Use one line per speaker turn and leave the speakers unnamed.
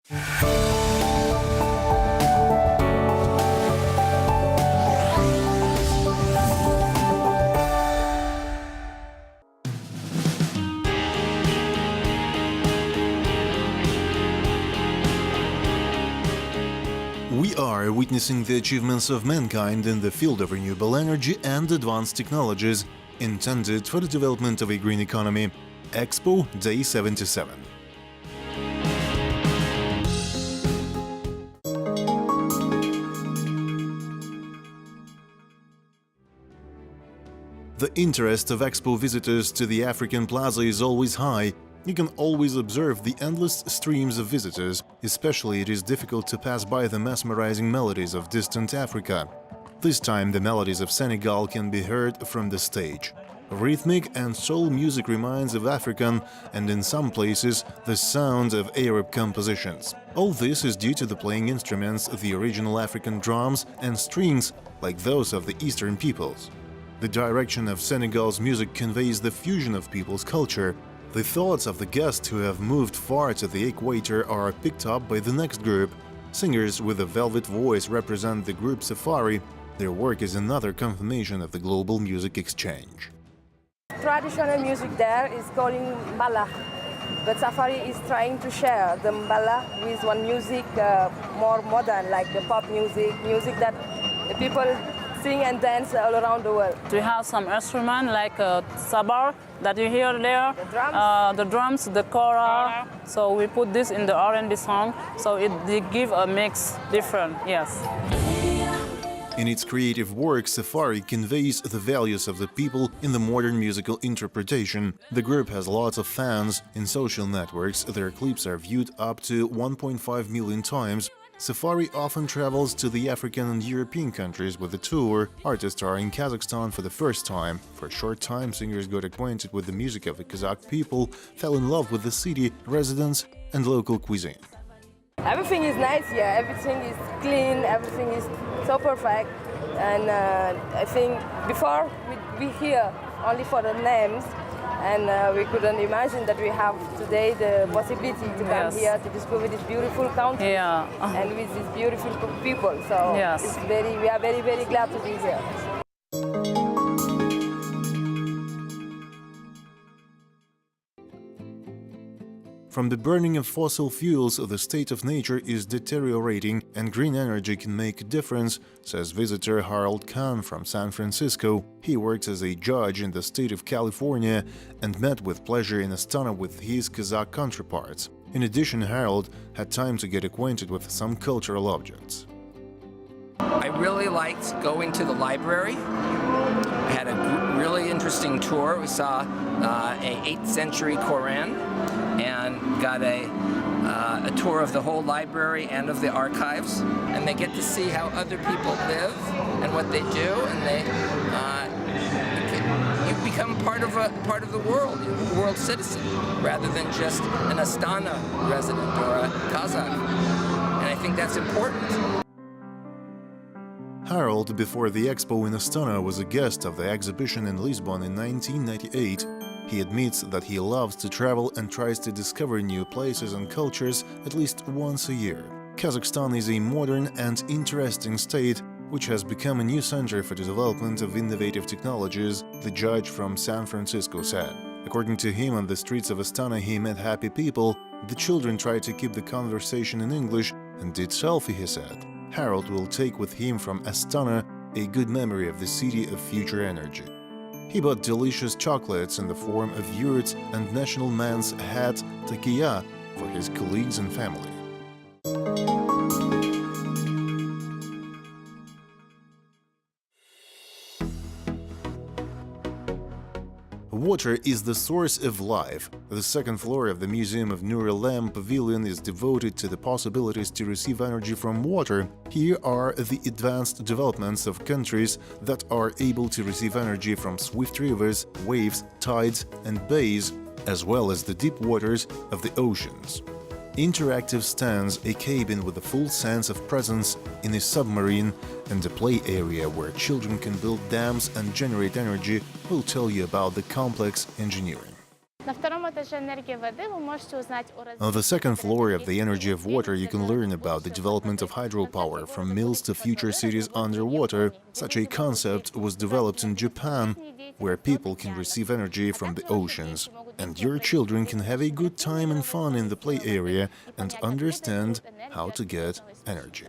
We are witnessing the achievements of mankind in the field of renewable energy and advanced technologies intended for the development of a green economy. Expo Day 77. The interest of Expo visitors to the African Plaza is always high. You can always observe the endless streams of visitors, especially it is difficult to pass by the mesmerizing melodies of distant Africa. This time the melodies of Senegal can be heard from the stage. Rhythmic and soul music reminds of African and in some places the sound of Arab compositions. All this is due to the playing instruments, the original African drums and strings like those of the Eastern peoples. The direction of Senegal's music conveys the fusion of people's culture. The thoughts of the guests who have moved far to the equator are picked up by the next group. Singers with a velvet voice represent the group Safari. Their work is another confirmation of the global music exchange.
Traditional music there is called mbala, but Safari is trying to share the mbala with one music more modern, like the pop music that the people sing and dance all around the world.
We have some instruments like sabar that you hear there, the drums, the kora. So we put this in the R&B song, so they give a mix different, yes.
In its creative work, Safari conveys the values of the people in the modern musical interpretation. The group has lots of fans. In social networks, their clips are viewed up to 1.5 million times. Safari often travels to the African and European countries with a tour. Artists are in Kazakhstan for the first time. For a short time, singers got acquainted with the music of the Kazakh people, fell in love with the city, residents, and local cuisine.
Everything is nice here, everything is clean, everything is so perfect. And I think before we here only for the names, and we couldn't imagine that we have today the possibility to come here to discover this beautiful country and with these beautiful people. So we are very, very glad to be here.
From the burning of fossil fuels, the state of nature is deteriorating and green energy can make a difference, says visitor Harold Khan from San Francisco. He works as a judge in the state of California and met with pleasure in Astana with his Kazakh counterparts. In addition, Harold had time to get acquainted with some cultural objects.
I really liked going to the library. I had a really interesting tour. We saw a 8th century Koran and got a tour of the whole library and of the archives. And they get to see how other people live and what they do, and you become part of the world. You're a world citizen rather than just an Astana resident or a Kazakh. And I think that's important.
Harold, before the expo in Astana, was a guest of the exhibition in Lisbon in 1998. He admits that he loves to travel and tries to discover new places and cultures at least once a year. Kazakhstan is a modern and interesting state which has become a new center for the development of innovative technologies, the judge from San Francisco said. According to him, on the streets of Astana he met happy people. The children tried to keep the conversation in English and did selfie, he said. Harold will take with him from Astana a good memory of the city of future energy. He bought delicious chocolates in the form of yurts and national man's hat takiya for his colleagues and family. Water is the source of life. The second floor of the Museum of Nur Alam Pavilion is devoted to the possibilities to receive energy from water. Here are the advanced developments of countries that are able to receive energy from swift rivers, waves, tides and bays, as well as the deep waters of the oceans. Interactive stands, a cabin with a full sense of presence in a submarine, and a play area where children can build dams and generate energy will tell you about the complex engineering. On the second floor of the energy of water, you can learn about the development of hydropower from mills to future cities underwater. Such a concept was developed in Japan, where people can receive energy from the oceans. And your children can have a good time and fun in the play area and understand how to get energy.